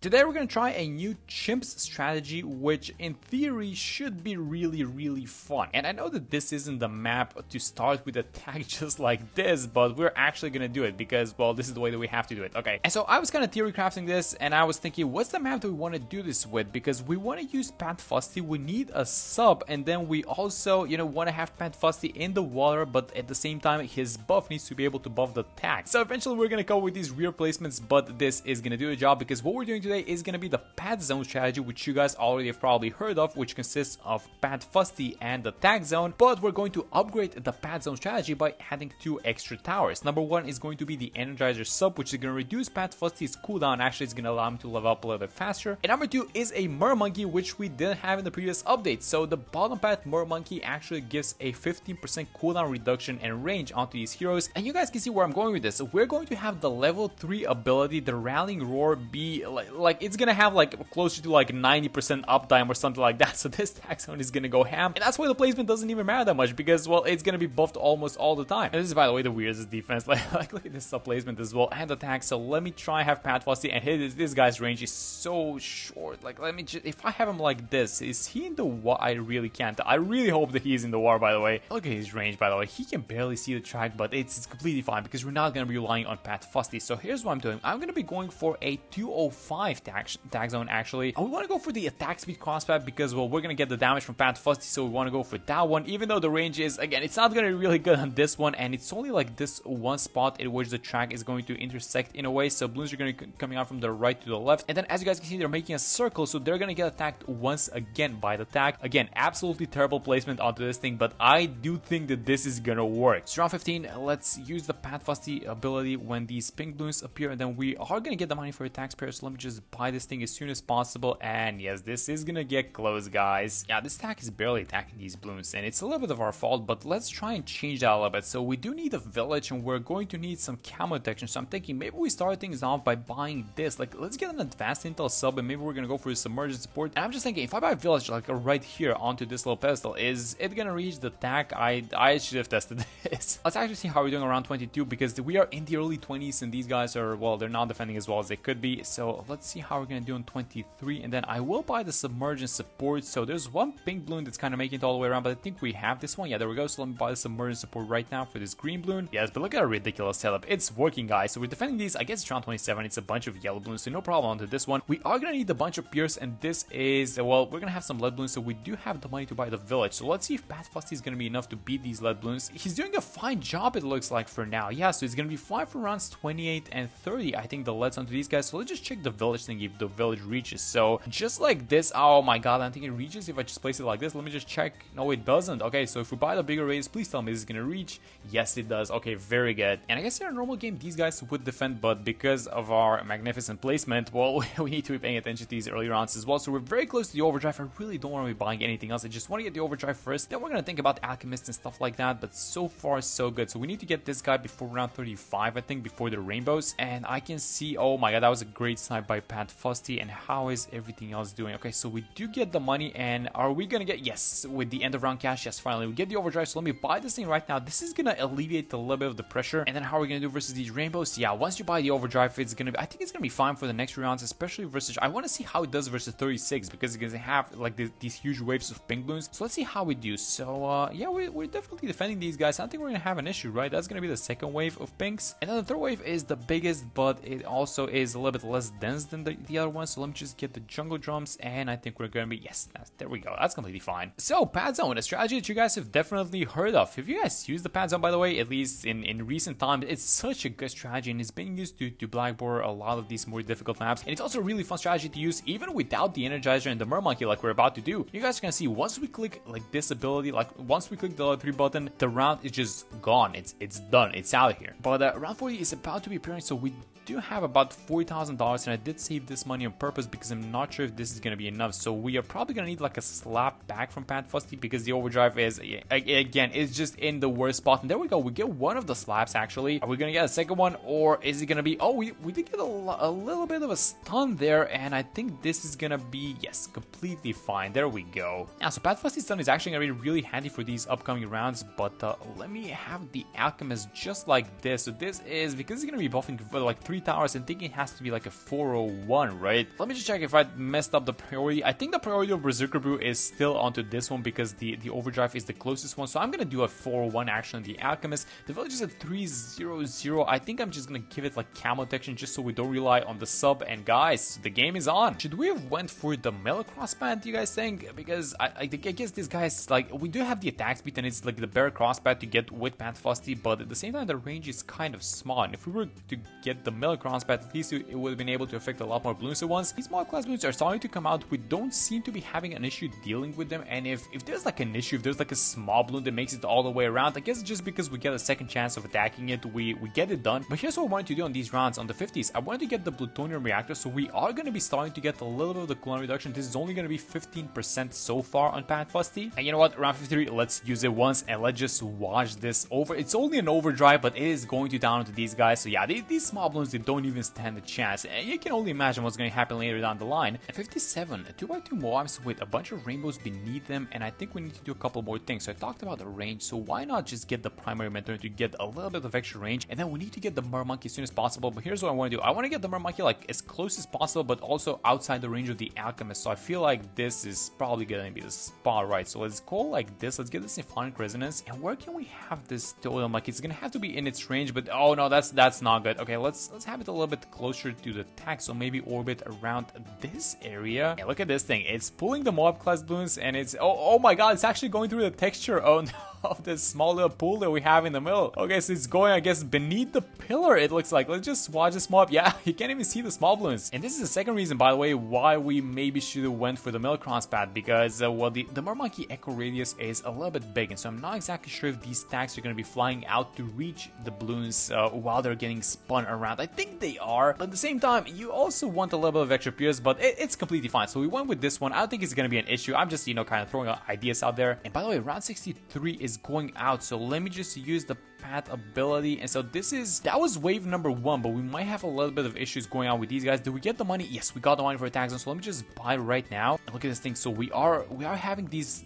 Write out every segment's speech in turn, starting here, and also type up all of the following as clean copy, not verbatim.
Today we're going to try a new chimps strategy, which in theory should be really fun. And I know that this isn't the map to start with a tag just like this, but we're actually going to do it because, well, this is the way that we have to do it. Okay, and so I was kind of theory crafting this, and I was thinking, what's the map that we want to do this with? Because we want to use Pat Fusty, we need a sub, and then we also, you know, want to have Pat Fusty in the water, but at the same time, his buff needs to be able to buff the tag. So eventually we're going to come up with these rear placements, but this is going to do the job because what we're doing today is going to be the Pat Zone strategy, which you guys already have probably heard of, which consists of Pat Fusty and the Tag Zone, but we're going to upgrade the Pat Zone strategy by adding 2 extra towers. Number 1 is going to be the Energizer sub, which is going to reduce Pat Fusty's cooldown. Actually, it's going to allow him to level up a little bit faster. And number 2 is a Mermonkey, which we didn't have in the previous update. So the bottom path Mermonkey actually gives a 15% cooldown reduction and range onto these heroes. And you guys can see where I'm going with this. So we're going to have the level 3 ability, the Rallying Roar, be like it's gonna have like closer to like 90% uptime or something like that. So this Tack Zone is gonna go ham, and that's why the placement doesn't even matter that much because, well, it's gonna be buffed almost all the time. And this is, by the way, the weirdest defense. Like look at this sub placement as well and attack. So let me try have Pat Fusty, and this guy's range is so short. Like, let me just, if I have him like this, is he in the war? I really can't. I really hope that he's in the war, by the way. Look at his range, by the way. He can barely see the track, but it's completely fine because we're not gonna be relying on Pat Fusty. So here's what I'm doing. I'm gonna be going for a 205 tag zone actually. And we want to go for the attack speed crosspath because, well, we're gonna get the damage from Pat Fusty, so we want to go for that one, even though the range is, again, it's not gonna be really good on this one, and it's only like this one spot in which the track is going to intersect in a way. So balloons are gonna be coming out from the right to the left, and then as you guys can see, they're making a circle, so they're gonna get attacked once again by the tag. Again, absolutely terrible placement onto this thing, but I do think that this is gonna work. So round 15, let's use the Pat Fusty ability when these pink balloons appear, and then we are gonna get the money for attack spare. So let me just buy this thing as soon as possible. And yes, this is gonna get close, guys. Yeah, this Tack is barely attacking these balloons, and it's a little bit of our fault, but let's try and change that a little bit. So we do need a village, and we're going to need some camo detection. So I'm thinking maybe we start things off by buying this. Like, let's get an advanced intel sub, and maybe we're gonna go for a submerged support. And I'm just thinking, if I buy a village like right here onto this little pedestal, is it gonna reach the Tack? I should have tested this. Let's actually see how we're doing around 22 because we are in the early 20s, and these guys are, well, they're not defending as well as they could be. So let's see how we're gonna do in 23, and then I will buy the submergent support. So there's one pink balloon that's kind of making it all the way around, but I think we have this one. Yeah, there we go. So let me buy the submergent support right now for this green balloon. Yes, but look at our ridiculous setup. It's working, guys. So we're defending these. I guess it's round 27. It's a bunch of yellow balloons, so no problem onto this one. We are gonna need a bunch of pierce, and this is, well, we're gonna have some lead balloons, so we do have the money to buy the village. So let's see if Pat Fusty is gonna be enough to beat these lead balloons. He's doing a fine job, it looks like, for now. Yeah, so it's gonna be fine for rounds 28 and 30. I think the leads onto these guys. So let's just check the village thing if the village reaches. So just like this. Oh my god, I think it reaches if I just place it like this. Let me just check. No, it doesn't. Okay, so if we buy the bigger raise, please tell me this is gonna reach. Yes, it does. Okay, very good. And I guess in a normal game these guys would defend, but because of our magnificent placement, well, we need to be paying attention to these early rounds as well. So we're very close to the overdrive. I really don't want to be buying anything else. I just want to get the overdrive first, then we're gonna think about alchemist and stuff like that. But so far so good. So we need to get this guy before round 35, I think, before the rainbows. And I can see, oh my god, that was a great snipe by Pat Fusty. And how is everything else doing? Okay, so we do get the money, and are we gonna get, yes, with the end of round cash? Yes, finally we get the overdrive. So let me buy this thing right now. This is gonna alleviate a little bit of the pressure. And then how are we gonna do versus these rainbows? Yeah, once you buy the overdrive, it's gonna be, I think it's gonna be fine for the next few rounds, especially versus, I want to see how it does versus 36 because it's gonna have like these huge waves of pink balloons. So let's see how we do. So yeah, we're definitely defending these guys. I don't think we're gonna have an issue, right? That's gonna be the second wave of pinks, and then the third wave is the biggest, but it also is a little bit less dense than the other one. So let me just get the jungle drums, and I think we're gonna be, yes, there we go. That's completely fine. So Pat Zone, a strategy that you guys have definitely heard of. If you guys use the Pat Zone, by the way, at least in recent times, it's such a good strategy, and it's been used to blackboard a lot of these more difficult maps. And it's also a really fun strategy to use even without the Energizer and the Mermonkey like we're about to do. You guys are gonna see once we click like this ability, like once we click the L3 button, the round is just gone. It's done. It's out of here. But round 40 is about to be appearing, so we do have about $40,000, and I did save this money on purpose because I'm not sure if this is going to be enough. So we are probably going to need like a slap back from Pat Fusty because the overdrive is, again, it's just in the worst spot. And there we go. We get one of the slaps, actually. Are we going to get a second one, or is it going to be, oh, we did get a little bit of a stun there, and I think this is going to be, yes, completely fine. There we go. Now, so Pat Fusty's stun is actually going to be really handy for these upcoming rounds, but let me have the alchemist just like this. So this is, because it's going to be buffing for like 3 3 towers and think it has to be like a 401, right? Let me just check if I messed up the priority. I think the priority of Berserker Brew is still onto this one because the overdrive is the closest one. So I'm gonna do a 401 action on the Alchemist. The village is at 300. I think I'm just gonna give it like camo detection just so we don't rely on the sub. And guys, the game is on. Should we have went for the melee crossbat, do you guys think? Because I guess this guy's like, we do have the attack speed and it's like the better crossbat to get with Pat Fusty, but at the same time the range is kind of small. And if we were to get the melee crossbat, at least it would have been able to affect a lot more balloons at once. These mob class balloons are starting to come out. We don't seem to be having an issue dealing with them, and if there's like an issue, if there's like a small balloon that makes it all the way around, I guess it's just because we get a second chance of attacking it, we get it done. But here's what I wanted to do on these rounds. On the 50s, I wanted to get the plutonium reactor, so we are going to be starting to get a little bit of the cooldown reduction. This is only going to be 15% so far on Pat Fusty. And you know what, round 53, let's use it once and let's just watch this over. It's only an overdrive, but it is going to down to these guys. So yeah, these small balloons, they don't even stand a chance, and you can only imagine what's going to happen later down the line. And 57, 2x2 mobs with a bunch of rainbows beneath them, and I think we need to do a couple more things. So I talked about the range, so why not just get the primary mentor to get a little bit of extra range, and then we need to get the Mer Monkey as soon as possible. But here's what I want to do. I want to get the Mer Monkey like as close as possible, but also outside the range of the Alchemist. So I feel like this is probably going to be the spot, right? So let's go like this. Let's get this Symphonic Resonance. And where can we have this totem? Like, it's going to have to be in its range, but oh no, that's not good. Okay, let's have it a little bit closer to the Tack, so maybe orbit around this area. And look at this thing. It's pulling the mob class balloons, and it's oh my god, it's actually going through the texture. Oh no. Of this small little pool that we have in the middle. Okay, so it's going, I guess, beneath the pillar, it looks like. Let's just watch this mob. Yeah, you can't even see the small balloons. And this is the second reason, by the way, why we maybe should have went for the middle crossbat, because well, the Mer Monkey echo radius is a little bit big, and so I'm not exactly sure if these stacks are going to be flying out to reach the balloons while they're getting spun around. I think they are, but at the same time, you also want a little bit of extra pierce, but it's completely fine. So we went with this one. I don't think it's going to be an issue. I'm just, kind of throwing ideas out there. And by the way, round 63 is going out, so let me just use the Pat ability. And so that was wave number 1, but we might have a little bit of issues going on with these guys. Did we get the money? Yes, we got the money for attack zone, so let me just buy right now. And look at this thing. So we are having this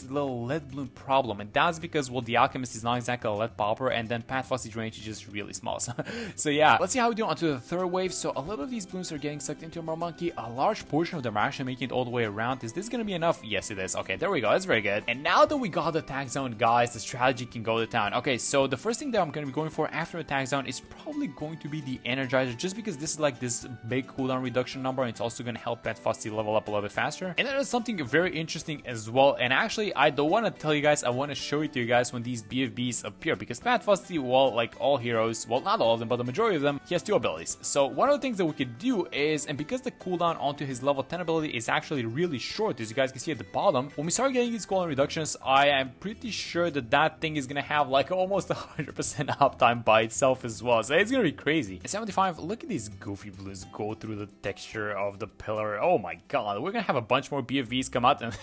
little lead balloon problem, and that's because, well, the Alchemist is not exactly a lead popper, and then Pat Fusty's range is just really small. So yeah, let's see how we do onto the third wave. So a lot of these balloons are getting sucked into a Mer Monkey. A large portion of them are actually making it all the way around. Is this gonna be enough? Yes, it is. Okay, there we go. That's very good. And now that we got the attack zone, guys, the strategy can go to town. Okay, so the first thing that I'm gonna be going for after attack zone is probably going to be the Energizer, just because this is like this big cooldown reduction number, and it's also gonna help Pat Fusty level up a little bit faster. And there's something very interesting as well, and actually I don't want to tell you guys, I want to show it to you guys when these BFBs appear, because Pat Fusty, well, like all heroes, well, not all of them, but the majority of them, he has 2 abilities. So one of the things that we could do is, and because the cooldown onto his level 10 ability is actually really short, as you guys can see at the bottom, when we start getting these cooldown reductions, I am pretty sure that thing is gonna have like almost 100% uptime by itself as well. So it's gonna be crazy. At 75, look at these goofy blues go through the texture of the pillar. Oh my god, we're gonna have a bunch more BFVs come out, and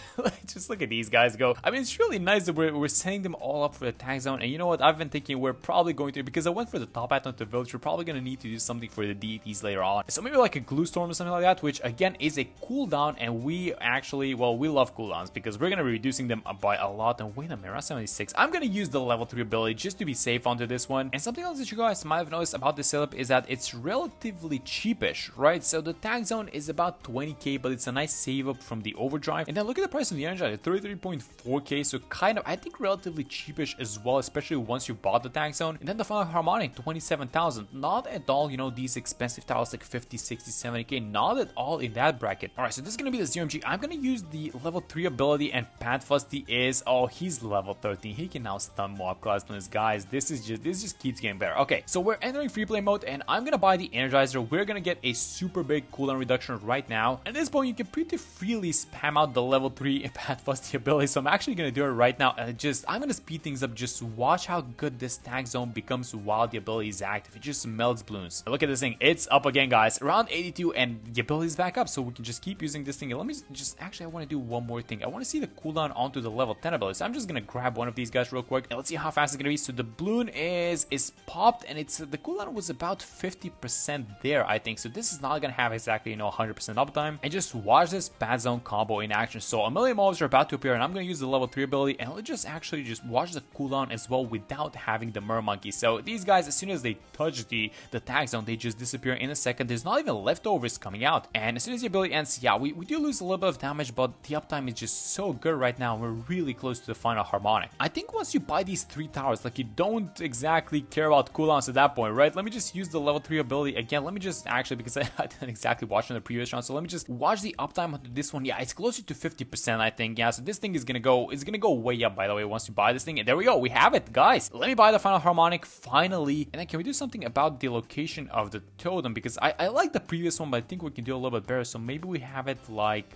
just look at these guys go. I mean, it's really nice that we're setting them all up for the attack zone. And you know what, I've been thinking we're probably going to, because I went for the top hat onto the village, we're probably gonna need to do something for the deities later on. So maybe like a glue storm or something like that, which again is a cooldown, and we actually, well, we love cooldowns because we're gonna be reducing them by a lot. And wait a minute, 76, I'm gonna use the level 3 ability just to be safe onto this one. And something else that you guys might have noticed about this setup is that it's relatively cheapish, right? So the tag zone is about 20k, but it's a nice save up from the overdrive. And then look at the price of the Energizer, 33.4k, so kind of, I think, relatively cheapish as well, especially once you bought the tag zone. And then the final harmonic, 27,000, not at all, these expensive tiles like 50, 60, 70k, not at all in that bracket. All right, so this is gonna be the ZMG. I'm gonna use the level 3 ability, and Pat Fusty is, oh, he's level 13. He can now stun mob class balloons, guys. This just keeps getting better. Okay, so we're entering free play mode, and I'm gonna buy the Energizer. We're gonna get a super big cooldown reduction right now. At this point, you can pretty freely spam out the level 3 Pat Fusty ability, so I'm actually gonna do it right now. And I'm gonna speed things up. Just watch how good this tag zone becomes while the ability is active. It just melts balloons. Look at this thing. It's up again, guys. Around 82, and the ability is back up, so we can just keep using this thing. And let me just actually, I want to do one more thing. I want to see the cooldown onto the level 10 ability. So I'm just gonna grab one of these guys real quick, and let's see how fast it's gonna be. So the Bloon is popped, and it's the cooldown was about 50% there, I think. So this is not gonna have exactly 100% uptime. And just watch this bad zone combo in action. So a million mobs are about to appear, and I'm gonna use the level 3 ability, and let's just actually just watch the cooldown as well without having the mer monkey. So these guys, as soon as they touch the tag zone, they just disappear in a second. There's not even leftovers coming out, and as soon as the ability ends, yeah, we do lose a little bit of damage, but the uptime is just so good right now. We're really close to the final harmonic. I think once you buy these 3 towers, like, you don't exactly care about cooldowns at that point, right? Let me just use the level 3 ability again. Let me just actually, because I didn't exactly watch in the previous round, so let me just watch the uptime onto this one. Yeah, it's closer to 50%, I think. Yeah, so this thing is gonna go, it's gonna go way up, by the way, once you buy this thing. And there we go, we have it, guys. Let me buy the final harmonic finally. And then can we do something about the location of the totem? Because I like the previous one, but I think we can do a little bit better. So maybe we have it like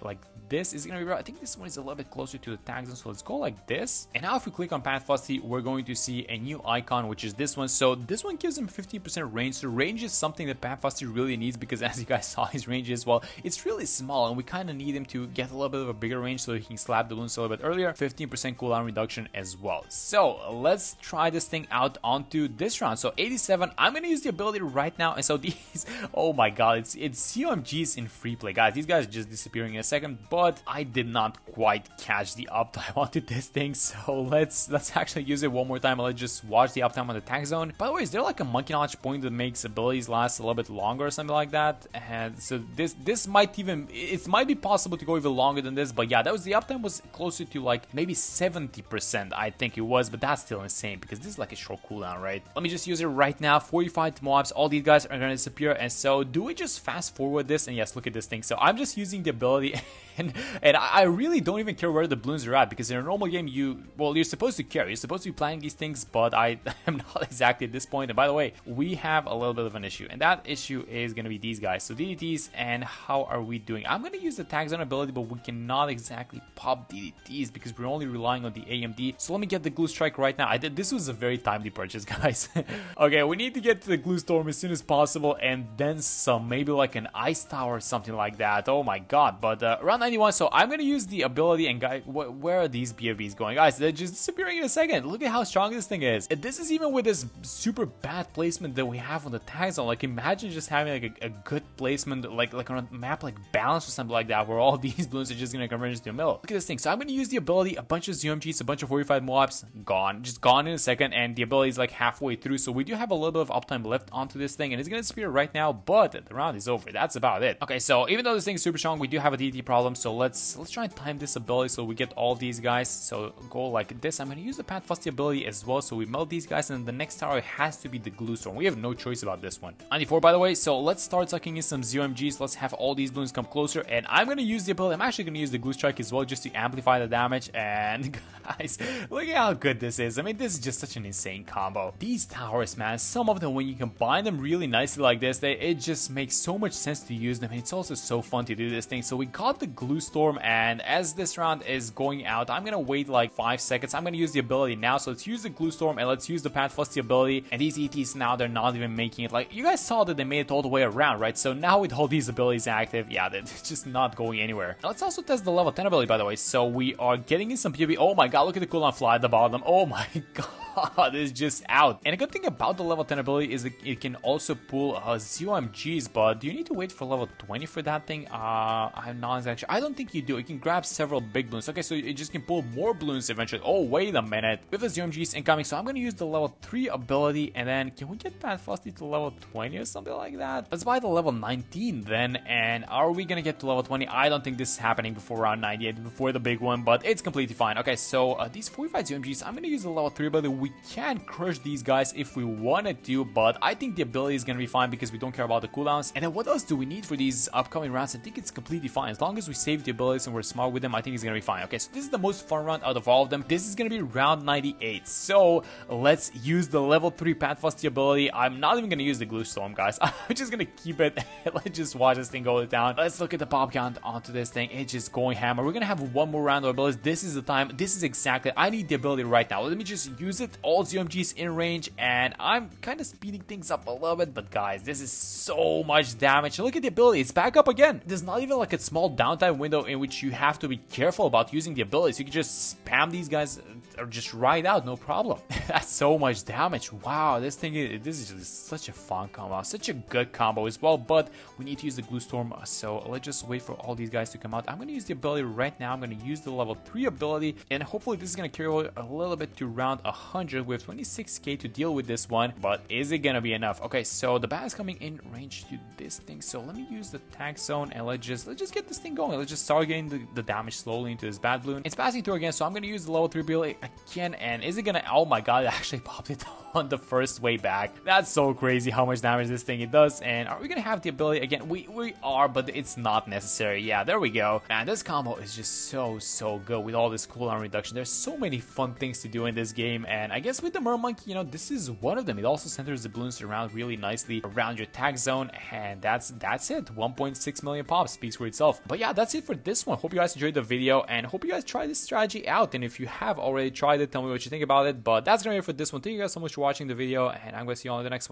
this is gonna be right. I think this one is a little bit closer to the tag zone, so let's go like this. And now if we click on Path Fusty, we're going to see a new icon, which is this one. So this one gives him 15% range. So range is something that Path Fusty really needs, because as you guys saw, his range is, well, it's really small, and we kind of need him to get a little bit of a bigger range so he can slap the balloons a little bit earlier. 15% cooldown reduction as well. So let's try this thing out onto this round. So 87, I'm gonna use the ability right now. And so these, oh my god, it's COMGs in free play, guys. These guys are just disappearing in a second, but I did not quite catch the uptime onto this thing. So let's actually use it one more time, and let's just watch the uptime on the tag zone. By the way, is there like a monkey knowledge point that makes abilities last a little bit longer or something like that? And so this might even, it might be possible to go even longer than this. But yeah, that was, the uptime was closer to like maybe 70%, I think it was, but that's still insane because this is like a short cooldown, right? Let me just use it right now. 45 mobs, all these guys are gonna disappear. And so do we just fast forward this? And yes, look at this thing. So I'm just using the ability and I really don't even care where the balloons are at, because in a normal game, you're supposed to care. You're supposed to be planning these things, but I am not exactly at this point. And by the way, we have a little bit of an issue, and that issue is going to be these guys. So DDTs, and how are we doing? I'm going to use the tag zone ability, but we cannot exactly pop DDTs because we're only relying on the AMD. So let me get the glue strike right now. This was a very timely purchase, guys. Okay, we need to get to the glue storm as soon as possible, and then some, maybe like an ice tower or something like that. Oh my god. But around 91, so I'm going to use the ability, and guys, where are these BFBs going? Guys, they're just disappearing in a second. Look at how strong this thing is. And this is even with this super bad placement that we have on the tag zone. Like, imagine just having like a good placement, like on a map like Balance or something like that, where all these balloons are just going to converge into a mill. Look at this thing. So I'm going to use the ability, a bunch of ZMGs, a bunch of 45 mobs, gone. Just gone in a second, and the ability is like halfway through. So we do have a little bit of uptime left onto this thing, and it's going to disappear right now, but the round is over. That's about it. Okay, so even though this thing is super strong, we do have a DT problem. So let's try and time this ability so we get all these guys. So go like this. I'm going to use the Path Fusty ability as well. So we melt these guys, and the next tower has to be the glue storm. We have no choice about this one. 94, by the way. So let's start sucking in some ZMGs. Let's have all these balloons come closer, and I'm going to use the ability. I'm actually going to use the glue strike as well, just to amplify the damage. And guys, look at how good this is. I mean, this is just such an insane combo. These towers, man, some of them, when you combine them really nicely like this, it just makes so much sense to use them. And it's also so fun to do this thing. So we got the glue storm, and as this round is going out, I'm going to wait like 5 seconds. I'm going to use the ability now. So let's use the glue storm, and let's use the Path Fusty ability. And these ETs now, they're not even making it. Like, you guys saw that they made it all the way around, right? So now with all these abilities active, yeah, they're just not going anywhere. Now let's also test the level 10 ability, by the way. So we are getting in some PvP. Oh my god, look at the cooldown fly at the bottom. Oh my god, it's just out. And a good thing about the level 10 ability is that it can also pull ZOMGs, but do you need to wait for level 20 for that thing? I'm not exactly sure. I don't think you do. It can grab several big balloons. Okay, so it just can pull more balloons eventually. Oh, wait a minute. We have the ZOMGs incoming, so I'm going to use the level 3 ability, and then can we get Path Fusty to level 20 or something like that? Let's buy the level 19 then, and are we going to get to level 20? I don't think this is happening before round 98, before the big one, but it's completely fine. Okay, so these 45 ZOMGs, I'm going to use the level 3 ability. We can crush these guys if we wanted to, but I think the ability is going to be fine because we don't care about the cooldowns. And then what else do we need for these upcoming rounds? I think it's completely fine. As long as we save the abilities and we're smart with them, I think it's going to be fine. Okay, so this is the most fun round out of all of them. This is going to be round 98. So let's use the level 3 Path Fusty ability. I'm not even going to use the glue storm, guys. I'm just going to keep it. Let's just watch this thing go down. Let's look at the pop count onto this thing. It's just going hammer. We're going to have one more round of abilities. This is the time. This is exactly. I need the ability right now. Let me just use it. with all UMGs in range, and I'm kind of speeding things up a little bit, but guys, this is so much damage. Look at the ability, it's back up again. There's not even like a small downtime window in which you have to be careful about using the abilities. You can just spam these guys or just ride out, no problem. That's so much damage. Wow, this is just such a fun combo, such a good combo as well, but we need to use the glue storm, so let's just wait for all these guys to come out. I'm going to use the ability right now. I'm going to use the level 3 ability, and hopefully this is going to carry over a little bit to round 100 with 26k to deal with this one, but is it going to be enough? Okay, so the bat is coming in range to this thing, so let me use the Tack zone, and let's just get this thing going. Let's just start getting the damage slowly into this bat balloon. It's passing through again, so I'm going to use the level 3 ability again, and is it going to, oh my god, it actually popped it on the first way back. That's so crazy how much damage this thing it does. And are we gonna have the ability again? We are, but it's not necessary. Yeah, there we go. Man, this combo is just so good with all this cooldown reduction. There's so many fun things to do in this game, and I guess with the Mermonkey, you know, this is one of them. It also centers the balloons around really nicely around your Tack zone, and that's it. 1.6 million pops speaks for itself. But yeah, that's it for this one. Hope you guys enjoyed the video, and hope you guys try this strategy out. And if you have already tried it, tell me what you think about it. But that's gonna be it for this one. Thank you guys so much for watching the video, and I'm gonna see you on the next one.